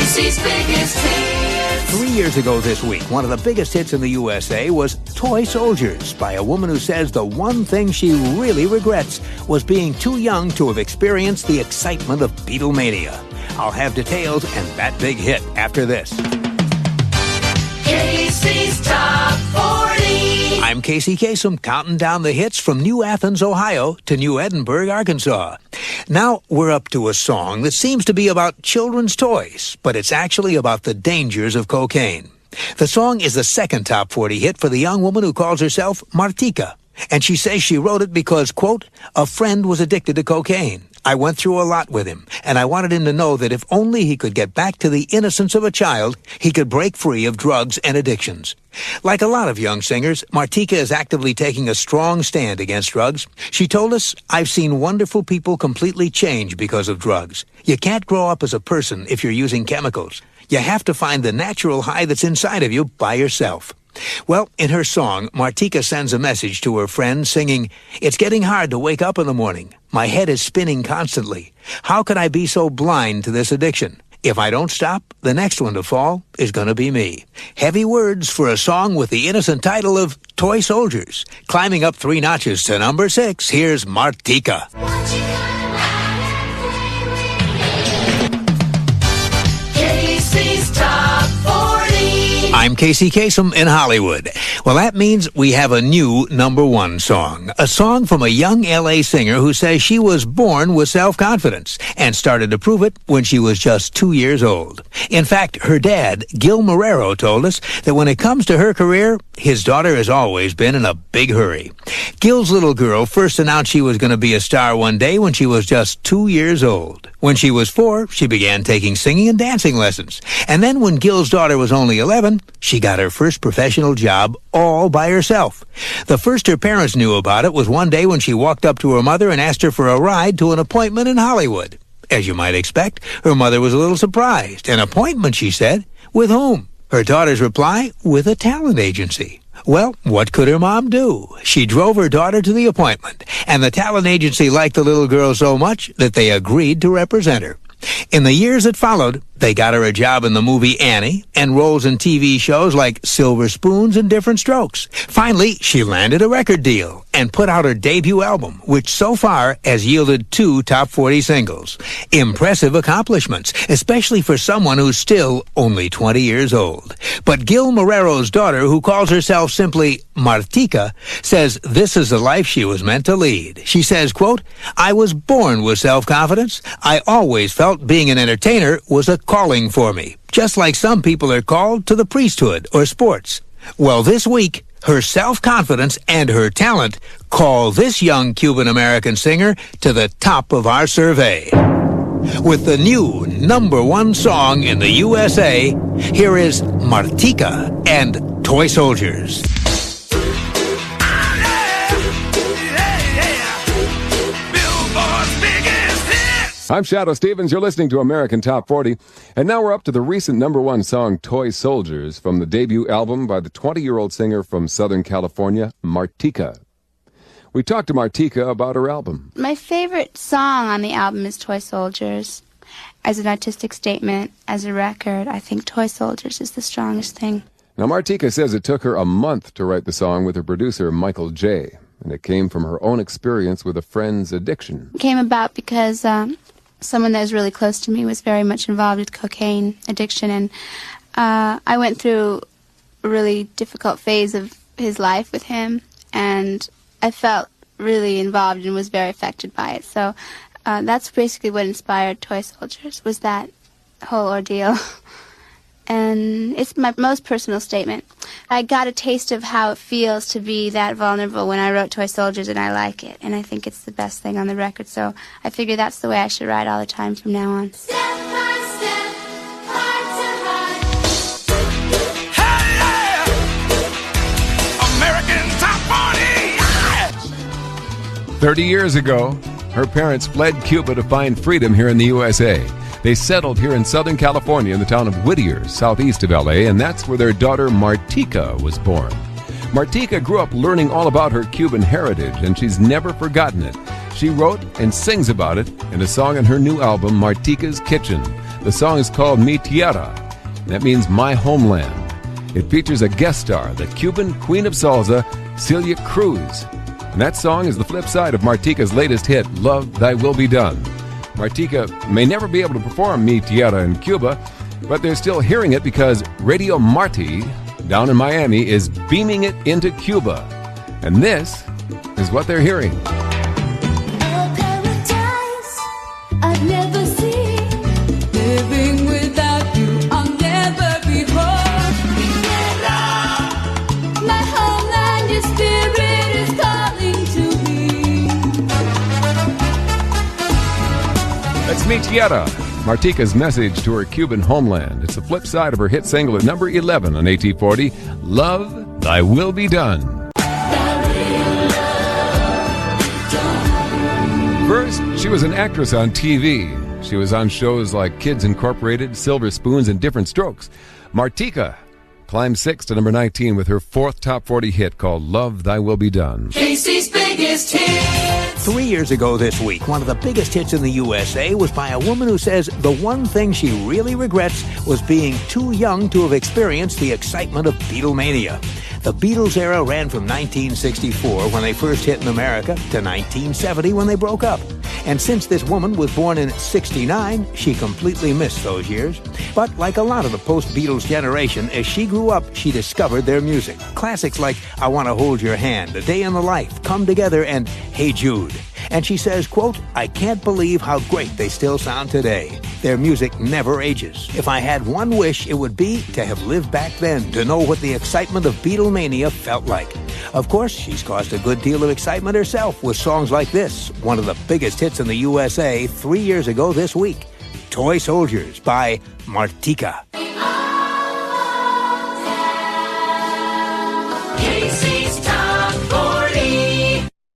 Casey's biggest hits. 3 years ago this week, one of the biggest hits in the USA was Toy Soldiers by a woman who says the one thing she really regrets was being too young to have experienced the excitement of Beatlemania. I'll have details and that big hit after this. Casey's Top 40. I'm Casey Kasem, counting down the hits from New Athens, Ohio to New Edinburgh, Arkansas. Now we're up to a song that seems to be about children's toys, but it's actually about the dangers of cocaine. The song is the second top 40 hit for the young woman who calls herself Martika. And she says she wrote it because, quote, a friend was addicted to cocaine. I went through a lot with him, and I wanted him to know that if only he could get back to the innocence of a child, he could break free of drugs and addictions. Like a lot of young singers, Martika is actively taking a strong stand against drugs. She told us, I've seen wonderful people completely change because of drugs. You can't grow up as a person if you're using chemicals. You have to find the natural high that's inside of you by yourself. Well, in her song, Martika sends a message to her friend singing, it's getting hard to wake up in the morning. My head is spinning constantly. How could I be so blind to this addiction? If I don't stop, the next one to fall is going to be me. Heavy words for a song with the innocent title of Toy Soldiers. Climbing up 3 notches to number 6, here's Martika. Casey's Top 40. I'm Casey Kasem in Hollywood. Well, that means we have a new number 1 song. A song from a young L.A. singer who says she was born with self-confidence and started to prove it when she was just 2 years old. In fact, her dad, Gil Marrero, told us that when it comes to her career, his daughter has always been in a big hurry. Gil's little girl first announced she was going to be a star one day when she was just 2 years old. When she was 4, she began taking singing and dancing lessons. And then when Gil's daughter was only 11, she got her first professional job all by herself. The first her parents knew about it was one day when she walked up to her mother and asked her for a ride to an appointment in Hollywood. As you might expect, her mother was a little surprised. An appointment, she said. With whom? Her daughter's reply, with a talent agency. Well, what could her mom do? She drove her daughter to the appointment, and the talent agency liked the little girl so much that they agreed to represent her. In the years that followed, they got her a job in the movie Annie and roles in TV shows like Silver Spoons and Different Strokes. Finally, she landed a record deal and put out her debut album, which so far has yielded 2 top 40 singles. Impressive accomplishments, especially for someone who's still only 20 years old. But Gil Marrero's daughter, who calls herself simply Martika, says this is the life she was meant to lead. She says, quote, I was born with self-confidence. I always felt being an entertainer was a calling for me, just like some people are called to the priesthood or sports. Well, this week, her self-confidence and her talent call this young Cuban-American singer to the top of our survey. With the new number 1 song in the USA, here is Martika and Toy Soldiers. I'm Shadoe Stevens. You're listening to American Top 40. And now we're up to the recent number 1 song, Toy Soldiers, from the debut album by the 20-year-old singer from Southern California, Martika. We talked to Martika about her album. My favorite song on the album is Toy Soldiers. As an artistic statement, as a record, I think Toy Soldiers is the strongest thing. Now, Martika says it took her a month to write the song with her producer, Michael J., and it came from her own experience with a friend's addiction. It came about because someone that was really close to me was very much involved with cocaine addiction, and I went through a really difficult phase of his life with him, and I felt really involved and was very affected by it. So that's basically what inspired Toy Soldiers, was that whole ordeal. And it's my most personal statement. I got a taste of how it feels to be that vulnerable when I wrote Toy Soldiers, and I like it. And I think it's the best thing on the record, so I figure that's the way I should write all the time from now on. Step by step, heart to heart. Hey, American Top 40! 30 years ago, her parents fled Cuba to find freedom here in the USA. They settled here in Southern California in the town of Whittier, southeast of L.A., and that's where their daughter Martika was born. Martika grew up learning all about her Cuban heritage, and she's never forgotten it. She wrote and sings about it in a song on her new album, Martika's Kitchen. The song is called Mi Tierra. That means my homeland. It features a guest star, the Cuban queen of salsa, Celia Cruz. And that song is the flip side of Martika's latest hit, Love Thy Will Be Done. Martika may never be able to perform Mi Tierra in Cuba, but they're still hearing it because Radio Marti down in Miami is beaming it into Cuba. And this is what they're hearing. A paradise I've never seen. Living without you, I'll never be whole. My homeland, your spirit is calling to me. That's Mi Tierra, Martika's message to her Cuban homeland. It's the flip side of her hit single at number 11 on AT40, Love Thy Will Be Done. First, she was an actress on TV. She was on shows like Kids Incorporated, Silver Spoons, and Different Strokes. Martika climbed 6 to number 19 with her fourth top 40 hit called Love Thy Will Be Done. Casey's biggest hits. 3 years ago this week, one of the biggest hits in the USA was by a woman who says the one thing she really regrets was being too young to have experienced the excitement of Beatlemania. The Beatles era ran from 1964, when they first hit in America, to 1970, when they broke up. And since this woman was born in '69, she completely missed those years. But like a lot of the post-Beatles generation, as she grew up, she discovered their music. Classics like I Want to Hold Your Hand, A Day in the Life, Come Together, and Hey Jude. And she says, quote, I can't believe how great they still sound today. Their music never ages. If I had one wish, it would be to have lived back then, to know what the excitement of Beatlemania felt like. Of course, she's caused a good deal of excitement herself with songs like this, one of the biggest hits in the USA 3 years ago this week, Toy Soldiers by Martika.